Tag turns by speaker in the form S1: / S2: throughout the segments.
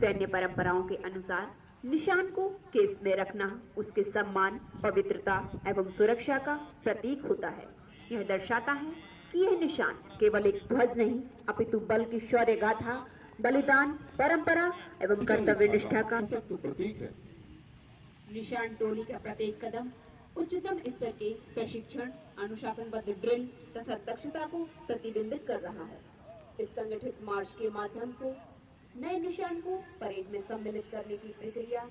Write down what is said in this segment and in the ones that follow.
S1: सैन्य परंपराओं के अनुसार निशान को केस में रखना उसके सम्मान, पवित्रता एवं सुरक्षा का प्रतीक होता है। यह दर्शाता है कि यह निशान केवल एक ध्वज नहीं, अपितु बल की शौर्य गाथा, बलिदान, परंपरा एवं कर्तव्य निष्ठा का
S2: प्रतीक है।
S1: निशान टोली का प्रत्येक कदम उच्चतम स्तर के प्रशिक्षण, अनुशासनबद्ध ड्रिल तथा दक्षता को प्रतिबिंबित कर रहा है। इस संगठित मार्च के माध्यम से नए निशान को परेड में सम्मिलित करने की प्रक्रिया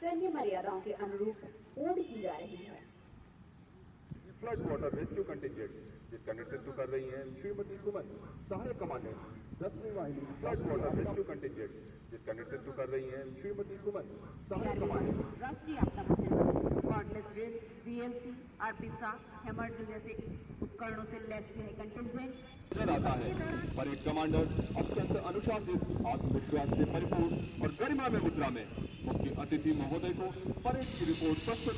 S1: सैन्य मर्यादाओं के अनुरूप पूर्ण की जा रही है।
S2: फ्लड वाटर रेस्क्यू कंटिंजेंट जिसका नेतृत्व कर रही हैं श्रीमती सुमन, सहायक कमांडेंट 10वीं वाहिनी फ्लड वाटर रेस्क्यू कंटिंजेंट जिसका नेतृत्व कर रही हैं श्रीमती सुमन, सहायक कमांडेंट।
S1: राष्ट्रीय आपदा बचाव, कॉर्डलेस रेल, वीएलसी, आरपीएसआर, हेमर जैसे उपकरणों से लैस यह कंटिंजेंट
S2: नजर आता है। परेड कमांडर अत्यंत अनुशासित, आत्मविश्वास से परिपूर्ण और गरिमा में मुद्रा में मुख्य अतिथि महोदय को परेड की रिपोर्ट प्रस्तुत।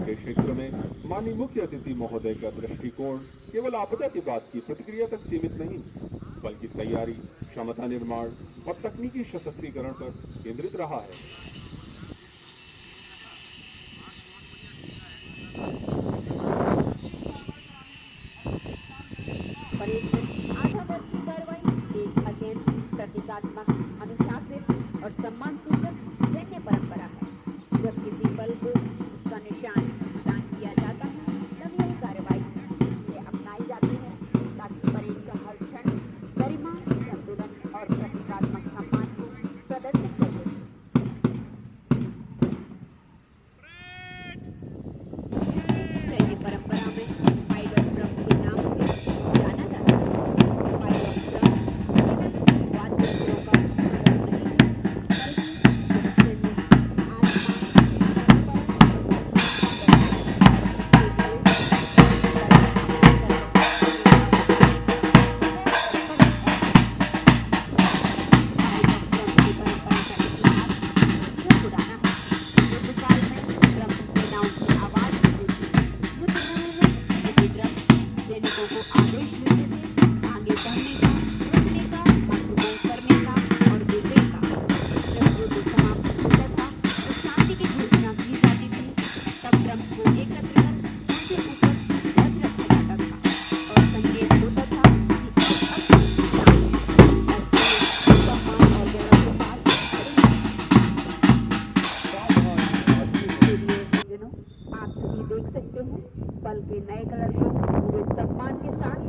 S2: के क्षेत्र में माननीय मुख्य अतिथि महोदय का दृष्टिकोण केवल आपदा के बाद की प्रतिक्रिया तक सीमित नहीं, बल्कि तैयारी, क्षमता निर्माण और तकनीकी सशक्तिकरण पर केंद्रित रहा है।
S1: परेड में आधा वर्ष की कार्रवाई एक अत्यंत प्रतीकात्मक, अनुशासित और सम्मान सूचक सैन्य परंपरा है। जब किसी बल को उसका निशान प्रदान किया जाता है, तब यह कार्रवाई इसलिए अपनाई जाती है ताकि परेड का हर क्षण गरिमा, संतुलन और प्रतीकात्मक सम्मान को प्रदर्शित करे। सैन्य परंपरा में पायलट ड्रम के नाम से जाना जाता है। पायलट ड्रम केवल वाद्ययंत्रों का उपकरण नहीं है, बल्कि सैन्य सैनिकों को आदेश देते थे आगे बढ़ने का, रुकने का, आक्रमण करने का और विजय का। जब युद्ध समाप्त होता था तो शांति की घोषणा की जाती थी, तब ड्रम्स को एकत्र कर उनके ऊपर ध्वज रखा जाता था और संकेत होता था कि अब सम्मान और गौरव के पास जनों, आप सभी देख सकते हैं बल के नए कलर को पूरे सम्मान के साथ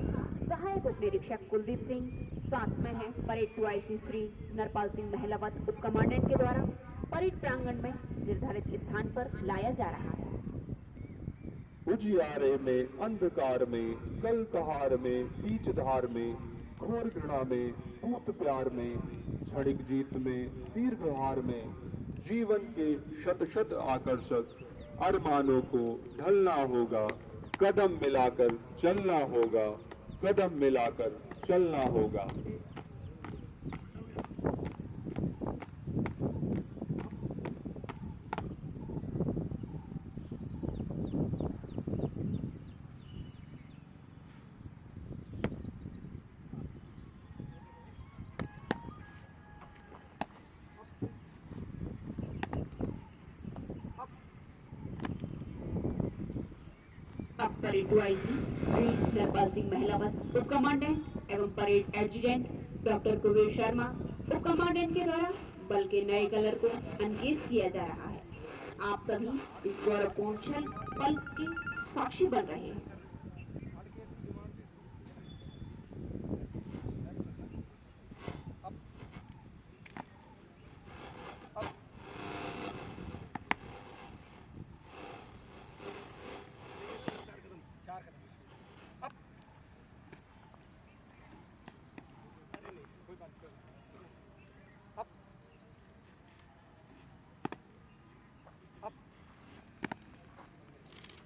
S1: सहायक उप निरीक्षक कुलदीप सिंह, साथ में है परेड 2IC श्री नरपाल सिंह महलावत उप कमांडेंट के द्वारा परेड प्रांगण में निर्धारित स्थान पर लाया जा रहा है।
S2: उजियारे में, अंधकार में, कल कहार में, बीच धार में, घोर घृणा में, पूत प्यार में, क्षणिक जीत में, दीर्घ हार में, जीवन के शत शत आकर्षक अरमानों को ढलना होगा, कदम मिलाकर चलना होगा, कदम मिलाकर चलना होगा।
S1: अब परेड 2IC श्री नरपाल सिंह महलावत उप कमांडेंट एवं parade adjutant doctor Kuber Sharma उप कमांडेंट के द्वारा बल के नए कलर को अनकेस किया जा रहा है। आप सभी इस गौरवपूर्ण क्षण पल के साक्षी बन रहे हैं।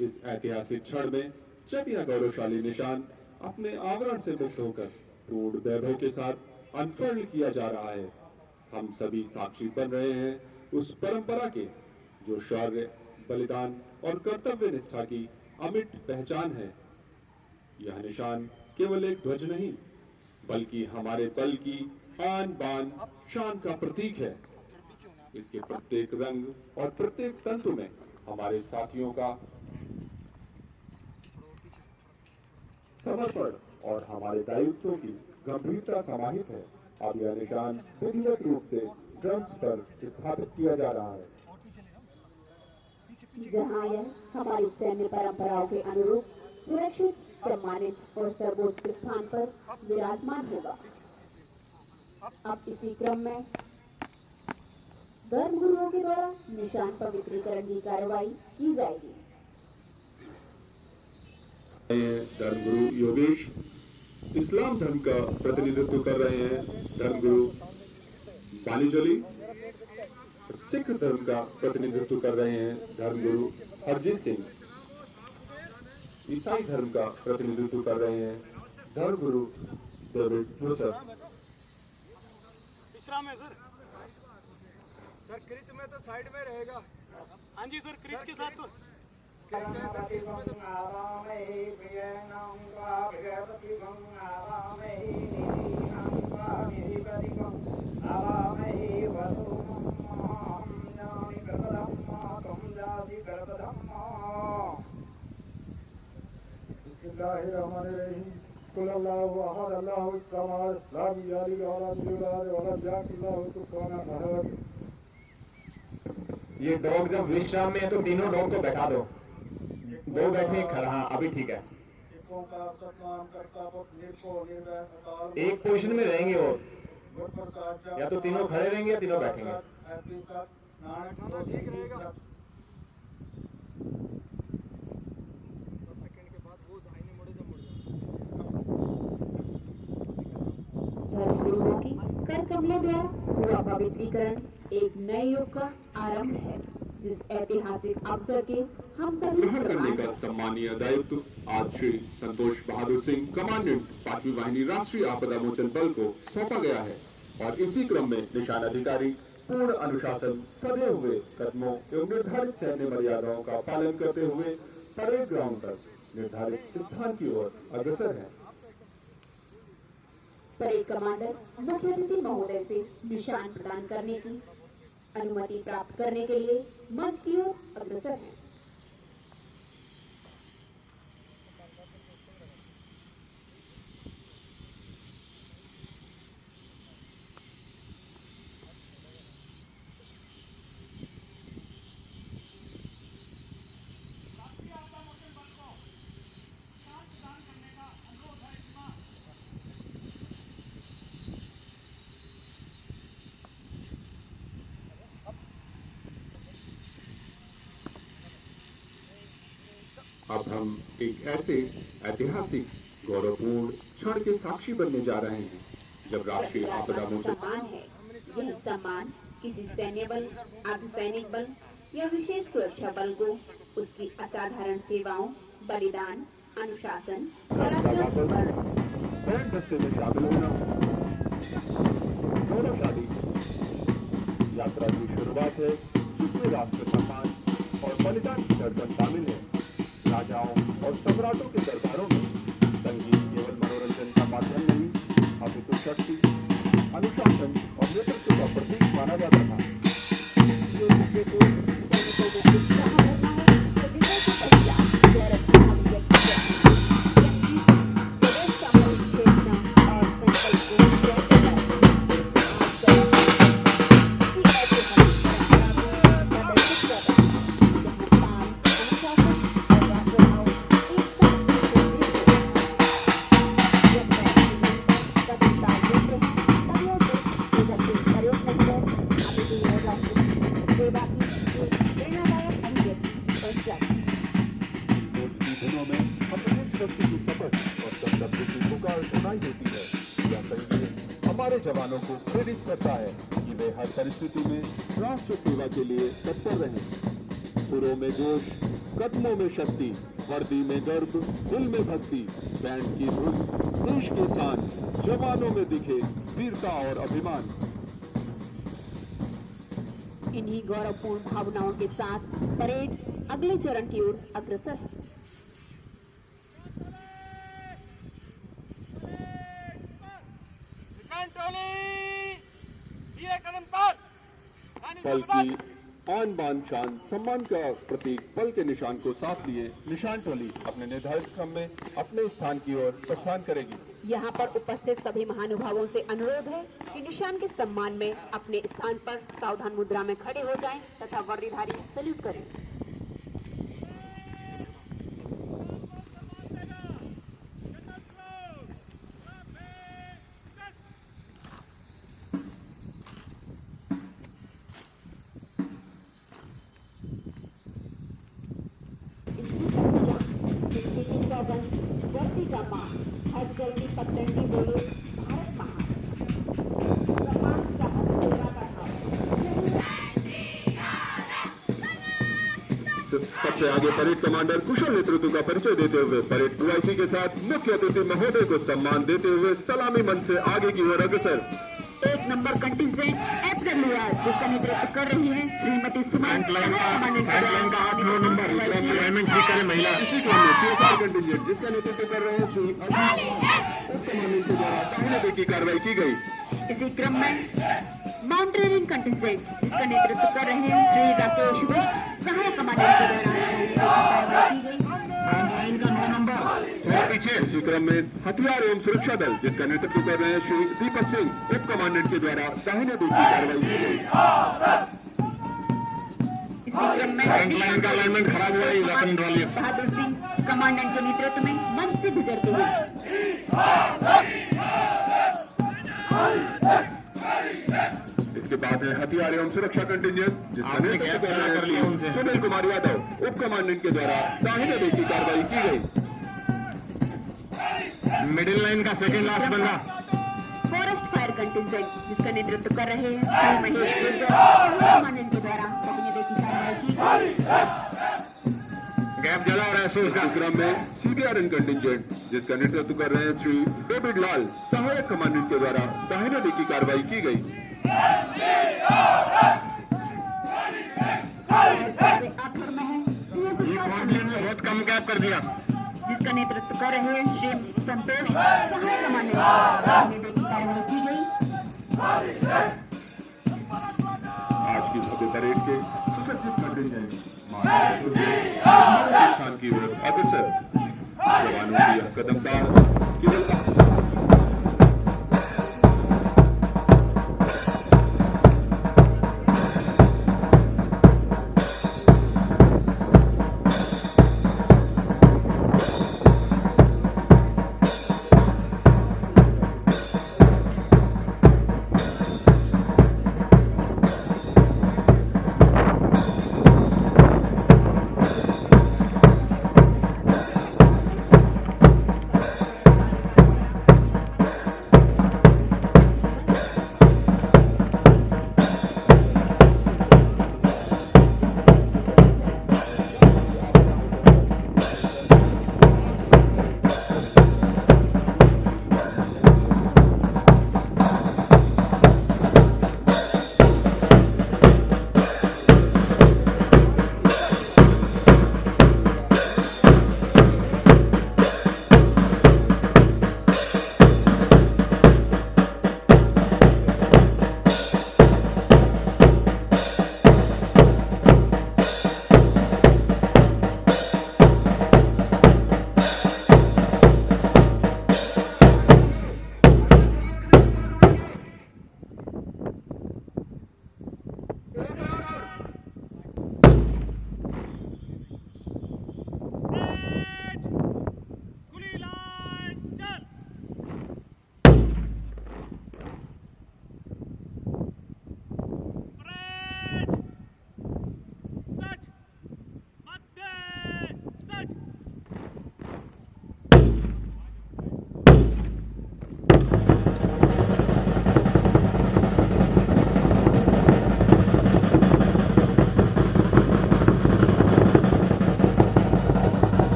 S2: इस ऐतिहासिक क्षण में जब यह गौरवशाली निशान अपने आवरण से मुक्त होकर पूर्ण वैभव के साथ अनफर्ड किया जा रहा है, हम सभी साक्षी बन रहे हैं उस परंपरा के जो शौर्य, बलिदान और कर्तव्य निष्ठा की अमिट पहचान है। यह निशान केवल एक ध्वज नहीं, बल्कि हमारे बल की आन बान शान का प्रतीक है। इसके प्रत्येक रंग और प्रत्येक तंतु में हमारे साथियों का समर्पण और हमारे दायित्वों की गंभीरता समाहित है। अब यह निशान विधिवत रूप से ड्रम्स पर स्थापित किया जा रहा है,
S1: जहाँ यह हमारी सैन्य परंपराओं के अनुरूप सुरक्षित, सम्मानित और सर्वोच्च स्थान पर विराजमान होगा। अब इसी क्रम में धर्मगुरुओं के द्वारा निशान पवित्रीकरण की कार्रवाई की जाएगी।
S2: धर्मगुरु योगेश इस्लाम धर्म का प्रतिनिधित्व कर रहे हैं। धर्मगुरु बानीजली सिख धर्म का प्रतिनिधित्व कर रहे हैं। धर्मगुरु हरजीत सिंह ईसाई धर्म का प्रतिनिधित्व कर रहे हैं। धर्मगुरु डेविड जोसेफ।
S3: विश्राम है सर। सर क्रिच में तो साइड में रहेगा। हाँ जी सर, क्रिच के साथ तो
S4: ये डॉग जब विश्राम में है तो तीनों डॉग को बैठा दो। दो बैठे खड़ा, हाँ अभी ठीक है। एक पोजीशन में रहेंगे वो, या तो तीनों खड़े रहेंगे या तीनों बैठेंगे।
S3: ठीक रहेगा। 10 सेकंड के बाद वो दाहिने मुड़े जब मुड़ जाए।
S1: धर्मगुरुओं की कर कमलों द्वारा हुआ पवित्रीकरण एक नए युग का आरंभ है, जिस ऐतिहासिक अवसर के हम सभी
S2: ग्रहण करने
S1: प्रमाण
S2: का
S1: हैं।
S2: सम्मानीय दायित्व आज श्री संतोष बहादुर सिंह कमांडेंट 5वीं वाहिनी राष्ट्रीय आपदा मोचन बल को सौंपा गया है और इसी क्रम में निशान अधिकारी पूर्ण अनुशासन, सधे हुए कदमों एवं निर्धारित सैन्य मर्यादाओं का पालन करते हुए परेड ग्राउंड तक निर्धारित स्थान की ओर अग्रसर है।
S1: परेड कमांडर मुख्य अतिथि महोदय से निशान प्रदान करने की अनुमति प्राप्त करने के लिए मंच की ओर अग्रसर हैं।
S2: अब हम एक ऐसे ऐतिहासिक गौरवपूर्ण क्षण के साक्षी बनने जा रहे हैं जब राष्ट्रीय आपदा मोचन
S1: सम्मान है। यह सम्मान किसी सैन्य बल, अर्धसैनिक बल या विशेष सुरक्षा बल को उसकी असाधारण सेवाओं, बलिदान, अनुशासन, पराक्रम पर
S2: परेड दस्ते में शामिल होना गौरवशाली यात्रा की शुरुआत है, जिसमें राष्ट्र सम्मान और बलिदान की धड़कन शामिल है। राजाओं और सम्राटों के दरबारों में संगीत केवल मनोरंजन का माध्यम नहीं, अपितु शक्ति, अनुशासन और नेतृत्व का प्रतीक माना जाता था।
S1: जो दूसरे को सैनिकों को उत्साह भरना है, तो विजय के पश्चात गौरव की अभिव्यक्ति करना है। यह गीत स्वदेश का परिच्छेदना और संकल्प को जय करता है। आज का इसी ऐतिहासिक परंपरा को प्रदर्शित कर रहा है, जहाँ ताल, अनुशासन और राष्ट्रभाव एक साथ सुसंगीत होते हैं। जब मैं कभी ताल देते हैं, तब यह देश जगत के प्रयोग नहीं है, अपितु यह राष्ट्र सेवा की एक प्रेरणादायक अभिव्यक्ति बन जाती है।
S2: भोज की धुनों में अपने शक्ति की शपथ और संकल्प की पुकार सुनाई देती है। यह संगीत हमारे जवानों को प्रेरित करता है कि वे हर परिस्थिति में राष्ट्र सेवा के लिए तत्पर रहें। सुरों में जोश, कदमों में शक्ति, वर्दी में गर्व, दिल में भक्ति, बैंड की धुन, देश के शान, जवानों में दिखे वीरता और अभिमान।
S1: इन्हीं गौरवपूर्ण भावनाओं के साथ परेड अगले चरण की ओर अग्रसर है।
S3: निशान टोली, ये कदम पर
S2: पल की आन बान शान सम्मान का प्रतीक पल के निशान को साथ लिए निशान टोली अपने निर्धारित क्रम में अपने स्थान की ओर प्रस्थान करेगी।
S1: यहाँ पर उपस्थित सभी महानुभावों से अनुरोध है कि निशान के सम्मान में अपने स्थान पर सावधान मुद्रा में खड़े हो जाएं तथा वर्दीधारी सैल्यूट करें। वर्दी का मान, हर जल्दी पतंगी बोले भारत महान। सम्मान साहस सेवा का भाव।
S2: सबसे आगे परेड कमांडर कुशल नेतृत्व का परिचय देते हुए परेड पीआईसी के साथ मुख्य अतिथि महोदय को सम्मान देते हुए सलामी मंच से आगे की ओर अग्रसर।
S1: 1 नंबर कंटिजेंट FWR जिसका नेतृत्व कर रही है श्रीमती सुमन
S4: महिला
S2: इसी क्रम में CSR कंटिजेंट जिसका नेतृत्व कर रहे हैं श्री उप कमांडेंट के द्वारा दाहिने देखी कार्रवाई की गई।
S1: इसी क्रम में माउंटेनियरिंग कंटिजेंट जिसका नेतृत्व कर रहे हैं श्री राकेश विष्ट सहायक कमांडेंट के द्वारा कार्रवाई की गई।
S4: इनका 9 नंबर पीछे।
S2: इसी क्रम में हथियार एवं सुरक्षा दल जिसका नेतृत्व कर रहे हैं श्री दीपक सिंह उप कमांडेंट के द्वारा दाहिने देखी कार्रवाई की गई।
S1: इसी क्रम में
S4: लाइन का अलाइनमेंट खराब हुआ है, वेपन ड्रॉ लिया।
S1: बहादुर सिंह कमांडेंट के नेतृत्व में मंच से गुजरते हुए
S2: इसके बाद है हथियार एवं सुरक्षा कंटिजेंट जिसका नेतृत्व कर रहे हैं सुनील कुमार यादव उप कमांडेंट के द्वारा दाहिने देखी कार्रवाई की गई।
S4: मिडिल लाइन का सेकंड लास्ट बंदा
S1: फॉरेस्ट फायर कंटिजेंट जिसका नेतृत्व कर रहे हैं श्री महेश गुर्जर कमांडेंट के द्वारा दाहिने देखी कार्रवाई की गई।
S4: गैप जला रहा है सो
S2: इसी क्रम में CBRN कंटिजेंट जिसका नेतृत्व कर रहे हैं श्री डेविड लाल सहायक कमांडेंट के द्वारा दाहिने देखी कार्रवाई की गई।
S1: आखिर में है
S4: ने बहुत कम गैप कर दिया।
S1: जिसका नेतृत्व कर रहे हैं श्री संतोष सहायक कमांडेंट दाहिने देखी कार्रवाई की गई।
S2: आज की भव्य परेड के सुसज्जित कंटिजेंट स्थान की ओर अग्रसर। जवानों की यह कदमदार केवल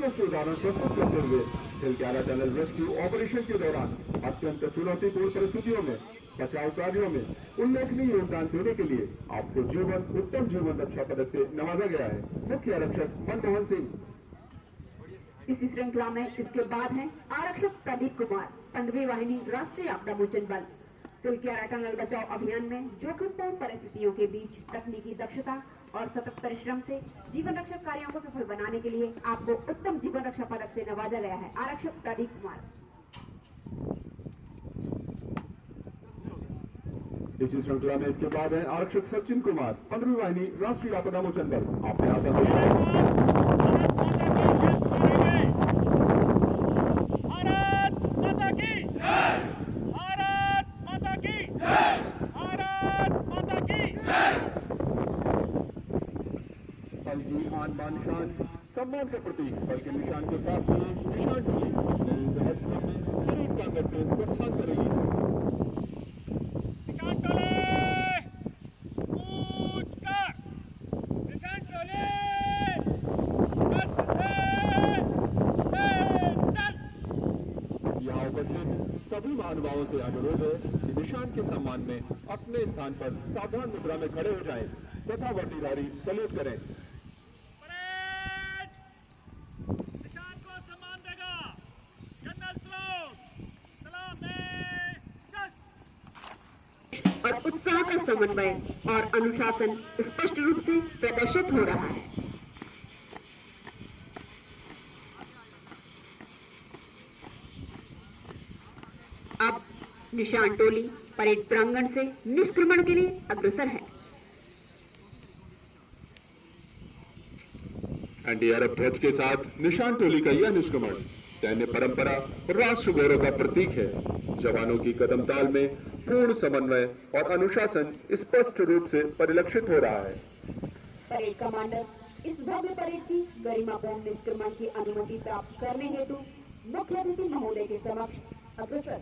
S2: उत्कृष्ट उदाहरण प्रस्तुत करते हुए थिलक्यारा टनल रेस्क्यू ऑपरेशन के दौरान अत्यंत चुनौतीपूर्ण परिस्थितियों में बचाव कार्यों में उल्लेखनीय योगदान देने के लिए आपको उत्तम जीवन रक्षा पदक से नवाजा गया है। मुख्य आरक्षक मनमोहन सिंह।
S1: इसी श्रृंखला में इसके बाद है आरक्षक प्रदीप कुमार, 15वीं वाहिनी राष्ट्रीय आपदा मोचन बल। थिलक्यारा टनल बचाव अभियान में जोखिमपूर्ण परिस्थितियों के बीच तकनीकी दक्षता और सतत परिश्रम से जीवन रक्षक कार्यों को सफल बनाने के लिए आपको उत्तम जीवन रक्षा पदक से नवाजा गया है। आरक्षक प्रदीप कुमार।
S2: इसी श्रृंखला में इसके बाद है आरक्षक सचिन कुमार, 15वीं वाहिनी राष्ट्रीय आपदा मोचन बल। आपने आता
S5: भारत माता की जय, भारत माता की जय, भारत माता की जय।
S2: बल की आन बान शान सम्मान के प्रतीक बल के निशान के साथ ये निशान टोली अपने महत्व में करीब ताकत से प्रस्थान करेगी।
S5: निशान टोले कूच कर, निशान टोले कद से चल।
S2: यहाँ उपस्थित सभी महानुभावों से अनुरोध है कि निशान के सम्मान में अपने स्थान पर सावधान मुद्रा में खड़े हो जाएं तथा वर्दीधारी सैल्यूट करें।
S5: परेड निशान को सम्मान देगा जनरल स्लोट, सलाम में जश।
S1: और उत्साह का समन्वय और अनुशासन स्पष्ट रूप से प्रदर्शित हो रहा है। अब निशान टोली परेड प्रांगण से निष्क्रमण के लिए अग्रसर है।
S2: एनडीआरएफ ध्वज के साथ निशान टोली का यह निष्क्रमण सैन्य परंपरा और राष्ट्र गौरव का प्रतीक है। जवानों की कदम ताल में पूर्ण समन्वय और अनुशासन स्पष्ट रूप से परिलक्षित हो रहा है।
S1: परेड कमांडर इस भव्य परेड की गरिमापूर्ण निष्क्रमण की अनुमति प्राप्त करने हेतु मुख्य अतिथि महोदय के समक्ष अग्रसर।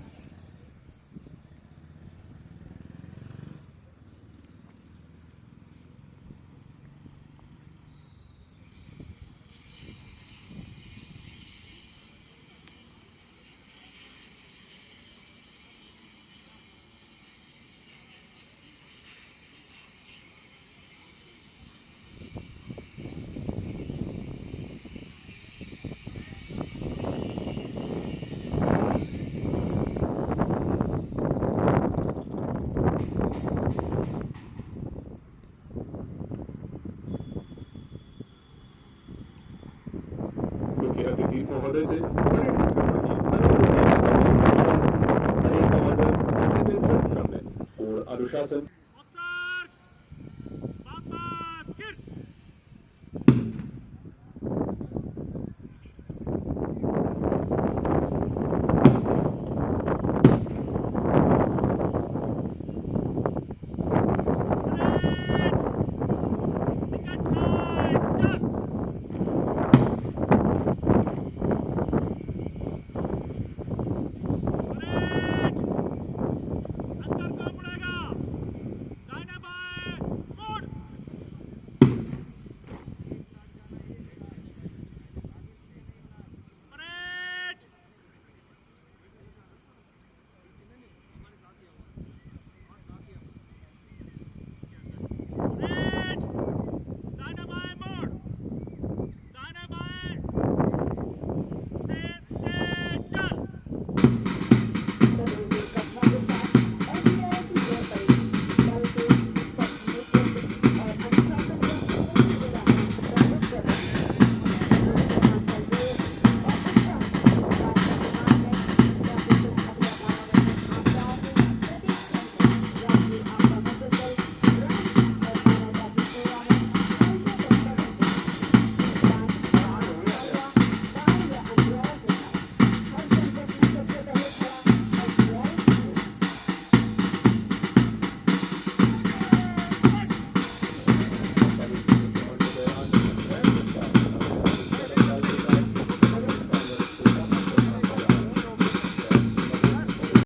S2: मुख्य अतिथि महोदय से परेड निष्क्रमण की अनुमति प्राप्त करने के पश्चात परेड कमांडर अपने निर्धारित क्रम में पूर्ण अनुशासन